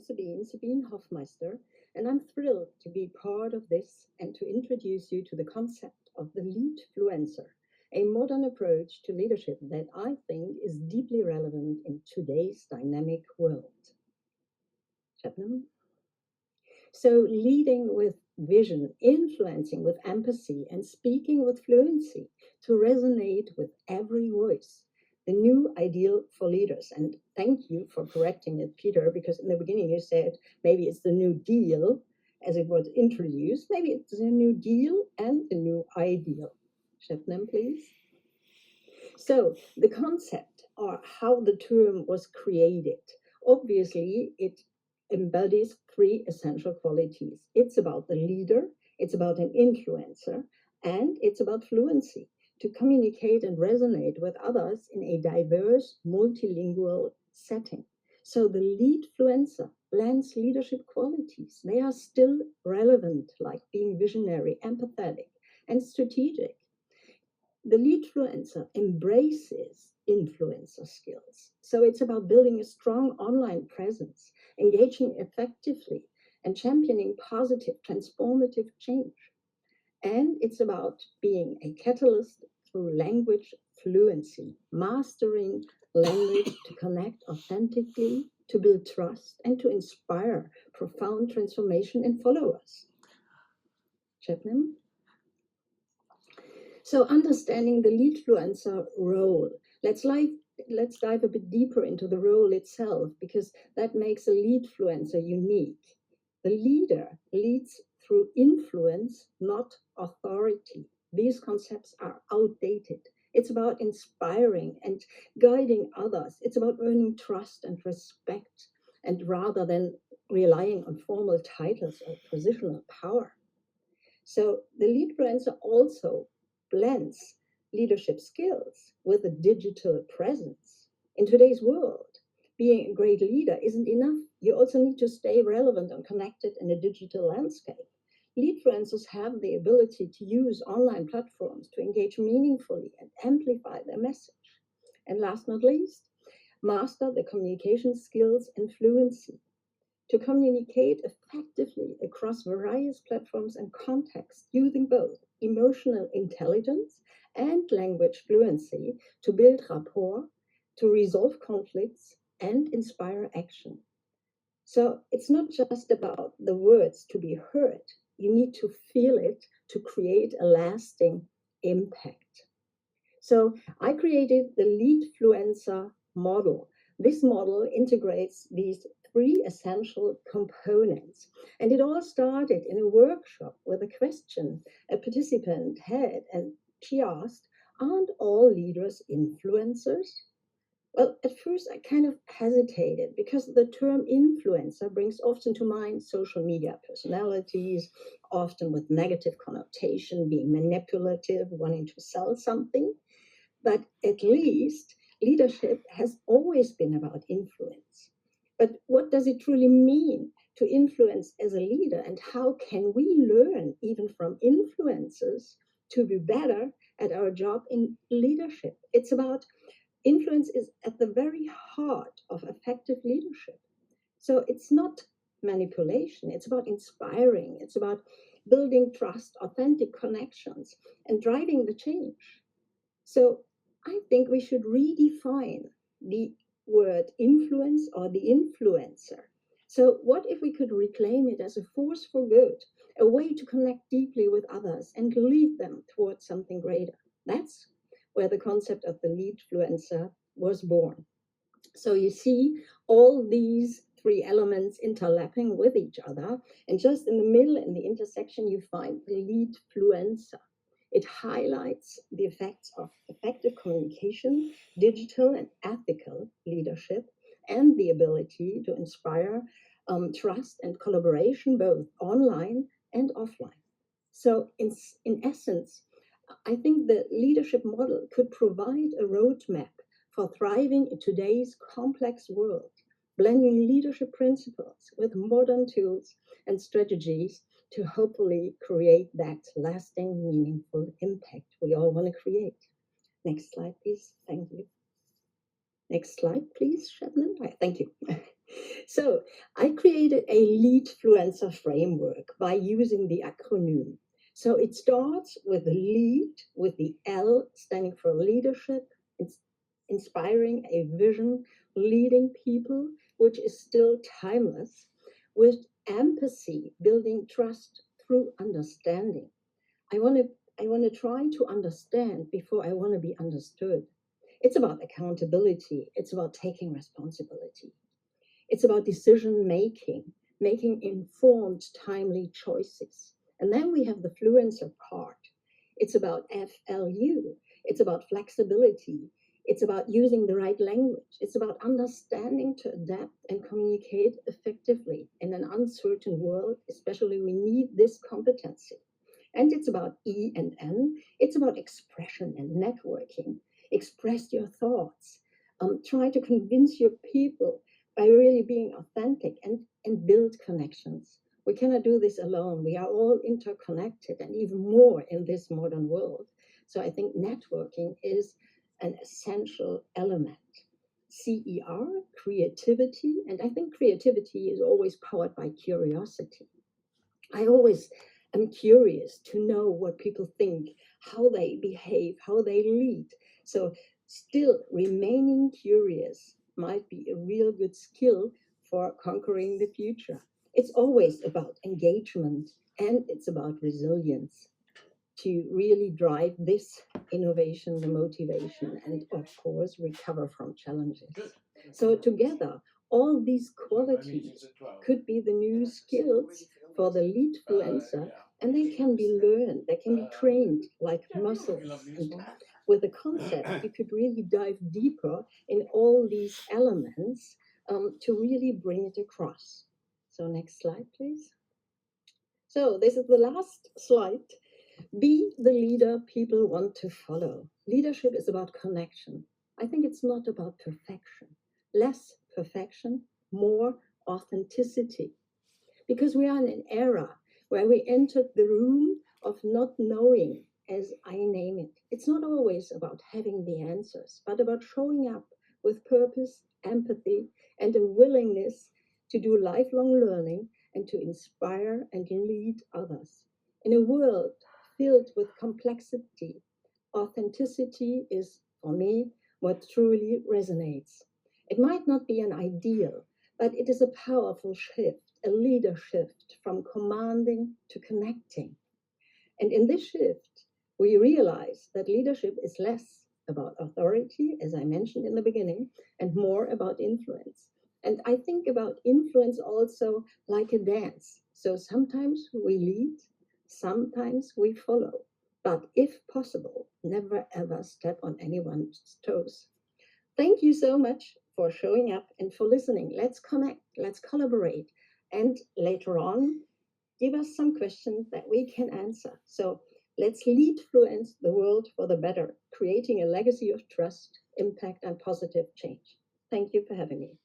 Sabine Hoffmeister, and I'm thrilled to be part of this and to introduce you to the concept of the Leadfluencer, a modern approach to leadership that I think is deeply relevant in today's dynamic world. Chapman? So, leading with vision, influencing with empathy, and speaking with fluency to resonate with every voice. The new ideal for leaders. And thank you for correcting it, Peter, because in the beginning you said maybe it's the new deal as it was introduced. Maybe it's the new deal and the new ideal. Shepnam, please. So, the concept or how the term was created. Obviously, it embodies three essential qualities. It's about the leader, it's about an influencer, and it's about fluency to communicate and resonate with others in a diverse, multilingual setting. So the leadfluencer blends leadership qualities. They are still relevant, like being visionary, empathetic, and strategic. The leadfluencer embraces influencer skills. So it's about building a strong online presence, engaging effectively, and championing positive, transformative change. And it's about being a catalyst through language fluency, mastering language to connect authentically, to build trust, and to inspire profound transformation in followers. Chapman? So understanding the leadfluencer role, let's dive a bit deeper into the role itself, because that makes a leadfluencer unique. The leader leads through influence, not authority. These concepts are outdated. It's about inspiring and guiding others. It's about earning trust and respect, and rather than relying on formal titles or positional power. So the leadfluencer also blends leadership skills with a digital presence. In today's world, being a great leader isn't enough. You also need to stay relevant and connected in a digital landscape. Leadfluencers have the ability to use online platforms to engage meaningfully and amplify their message. And last but not least, master the communication skills and fluency to communicate effectively across various platforms and contexts using both emotional intelligence and language fluency to build rapport, to resolve conflicts, and inspire action. So it's not just about the words to be heard, you need to feel it to create a lasting impact. So I created the Leadfluencer model. This model integrates these three essential components. And it all started in a workshop with a question a participant had, and she asked, aren't all leaders influencers? Well, at first I kind of hesitated because the term influencer brings often to mind social media personalities, often with negative connotation, being manipulative, wanting to sell something. But at least leadership has always been about influence. But what does it truly mean to influence as a leader? And how can we learn, even from influencers, to be better at our job in leadership? It's about influence is at the very heart of effective leadership. So it's not manipulation, it's about inspiring, it's about building trust, authentic connections, and driving the change. So I think we should redefine the word influence or the influencer. So, what if we could reclaim it as a force for good, a way to connect deeply with others and lead them towards something greater? That's where the concept of the leadfluencer was born. So, you see all these three elements interlapping with each other, and just in the middle, in the intersection, you find the leadfluencer. It highlights the effects of effective communication, digital and ethical leadership, and the ability to inspire trust and collaboration both online and offline. So, in essence, I think the leadership model could provide a roadmap for thriving in today's complex world, blending leadership principles with modern tools and strategies to hopefully create that lasting, meaningful impact we all want to create. Next slide, please. Thank you. Next slide, please, Shannon. Thank you. So I created a Leadfluencer framework by using the acronym. So it starts with the lead, with the L standing for leadership. It's inspiring a vision, leading people, which is still timeless, with empathy, building trust through understanding. I want to try to understand before I want to be understood. It's about accountability. It's about taking responsibility. It's about decision making, making informed, timely choices. And then we have the fluencer part. It's about FLU. It's about flexibility. It's about using the right language. It's about understanding to adapt and communicate effectively in an uncertain world. Especially, we need this competency. And it's about E and N. It's about expression and networking. Express your thoughts. Try to convince your people by really being authentic and build connections. We cannot do this alone. We are all interconnected and even more in this modern world. So I think networking is an essential element. CER, creativity, and I think creativity is always powered by curiosity. I always am curious to know what people think, how they behave, how they lead. So, still remaining curious might be a real good skill for conquering the future. It's always about engagement and it's about resilience to really drive this innovation, the motivation, and of course, recover from challenges. So, together, all these qualities could be the new skills for the leadfluencer, and they can be learned, they can be trained like muscles. And with the concept, you could really dive deeper in all these elements to really bring it across. So, next slide, please. So, this is the last slide. Be the leader people want to follow. Leadership is about connection. I think it's not about perfection. Less perfection, more authenticity. Because we are in an era where we entered the room of not knowing, as I name it. It's not always about having the answers, but about showing up with purpose, empathy, and a willingness to do lifelong learning and to inspire and lead others. In a world filled with complexity, authenticity is, for me, what truly resonates. It might not be an ideal, but it is a powerful shift, a leader shift from commanding to connecting. And in this shift, we realize that leadership is less about authority, as I mentioned in the beginning, and more about influence. And I think about influence also like a dance. So sometimes we lead, sometimes we follow. But if possible, never ever step on anyone's toes. Thank you so much for showing up and for listening. Let's connect, let's collaborate, and later on, give us some questions that we can answer. So let's leadfluence the world for the better, creating a legacy of trust, impact, and positive change. Thank you for having me.